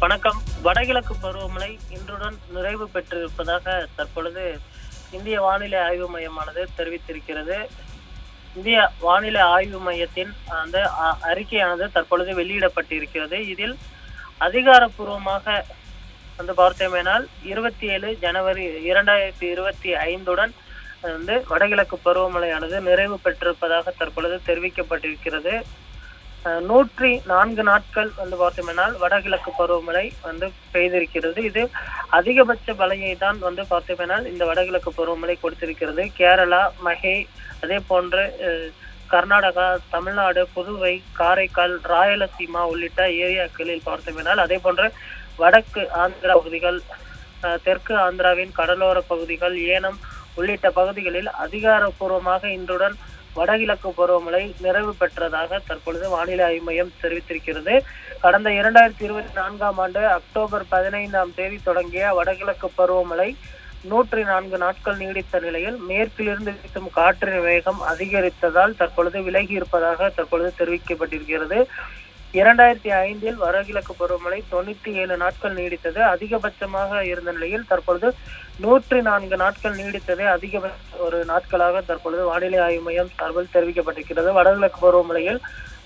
வணக்கம். வடகிழக்கு பருவமழை இன்றுடன் நிறைவு பெற்றிருப்பதாக தற்பொழுது இந்திய வானிலை ஆய்வு மையமானது தெரிவித்திருக்கிறது. இந்திய வானிலை ஆய்வு மையத்தின் அந்த அறிக்கையானது தற்பொழுது வெளியிடப்பட்டிருக்கிறது. இதில் அதிகாரப்பூர்வமாக பார்த்தோமேனால் 27 ஜனவரி 2025 வடகிழக்கு பருவமழையானது நிறைவு பெற்றிருப்பதாக தற்பொழுது தெரிவிக்கப்பட்டிருக்கிறது. 104 நாட்கள் பார்த்தோம்னால் வடகிழக்கு பருவமழை பெய்திருக்கிறது. இது அதிகபட்ச மழையை தான் பார்த்தோம்னால் இந்த வடகிழக்கு பருவமழை கொடுத்திருக்கிறது. கேரளா, மஹே, அதே போன்று கர்நாடகா, தமிழ்நாடு, புதுவை, காரைக்கால், ராயலசீமா உள்ளிட்ட ஏரியாக்களில் பார்த்தோம்னால், அதே போன்று வடக்கு ஆந்திரா பகுதிகள், தெற்கு ஆந்திராவின் கடலோர பகுதிகள், ஏனம் உள்ளிட்ட பகுதிகளில் அதிகாரப்பூர்வமாக இன்றுடன் வடகிழக்கு பருவமழை நிறைவு பெற்றதாக தற்பொழுது வானிலை ஆய்வு மையம் தெரிவித்திருக்கிறது. கடந்த 2024 அக்டோபர் 15 தொடங்கிய வடகிழக்கு பருவமழை 104 நாட்கள் நீடித்த நிலையில் மேற்கிலிருந்து வீசும் காற்றின் வேகம் அதிகரித்ததால் தற்பொழுது விலகி இருப்பதாக தற்பொழுது தெரிவிக்கப்பட்டிருக்கிறது. 2005 வடகிழக்கு பருவமழை 97 நாட்கள் நீடித்தது. அதிகபட்சமாக இருந்த நிலையில் தற்பொழுது 104 நாட்கள் நீடித்ததே அதிகபட்ச ஒரு நாட்களாக தற்பொழுது வானிலை ஆய்வு மையம் சார்பில் தெரிவிக்கப்பட்டிருக்கிறது. வடகிழக்கு பருவமழையில்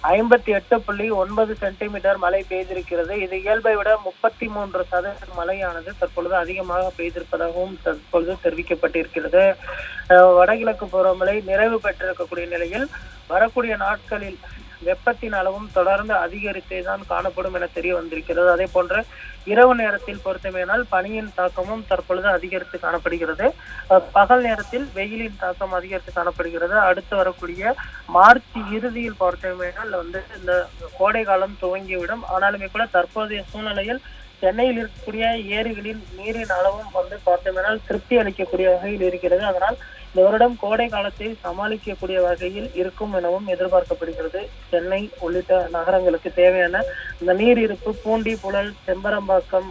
58.9 சென்டிமீட்டர் மழை பெய்திருக்கிறது. இது இயல்பை விட 33% மழையானது தற்பொழுது அதிகமாக பெய்திருப்பதாகவும் தற்பொழுது தெரிவிக்கப்பட்டிருக்கிறது. வடகிழக்கு பருவமழை நிறைவு பெற்றிருக்கக்கூடிய நிலையில் வரக்கூடிய நாட்களில் வெப்பத்தின் அளவும் தொடர்ந்து அதிகரித்தே தான் காணப்படும் என தெரிய வந்திருக்கிறது. அதே போன்று இரவு நேரத்தில் பொறுத்தமேனால் பனியின் தாக்கமும் தற்பொழுது அதிகரித்து காணப்படுகிறது. பகல் நேரத்தில் வெயிலின் தாக்கம் அதிகரித்து காணப்படுகிறது. அடுத்து வரக்கூடிய மார்ச் இறுதியில் பொறுத்தமேனால் இந்த கோடை காலம் துவங்கிவிடும். ஆனாலுமே கூட தற்போதைய சூழ்நிலையில் சென்னையில் இருக்கக்கூடிய ஏரிகளின் நீரின் அளவும் பார்த்தோம்னால் திருப்தி அளிக்கக்கூடிய வகையில் இருக்கிறது. அதனால் இந்த வருடம் கோடை காலத்தை சமாளிக்கக்கூடிய வகையில் இருக்கும் எனவும் எதிர்பார்க்கப்படுகிறது. சென்னை உள்ளிட்ட நகரங்களுக்கு தேவையான இந்த நீர் இருப்பு பூண்டி, புழல், செம்பரம்பாக்கம்,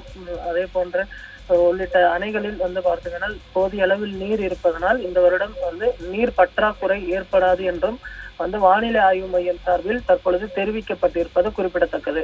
அதே போன்ற உள்ளிட்ட அணைகளில் பார்த்தீங்கன்னா போதிய அளவில் நீர் இருப்பதனால் இந்த வருடம் நீர் பற்றாக்குறை ஏற்படாது என்றும் வானிலை ஆய்வு மையம் சார்பில் தற்பொழுது தெரிவிக்கப்பட்டிருப்பது குறிப்பிடத்தக்கது.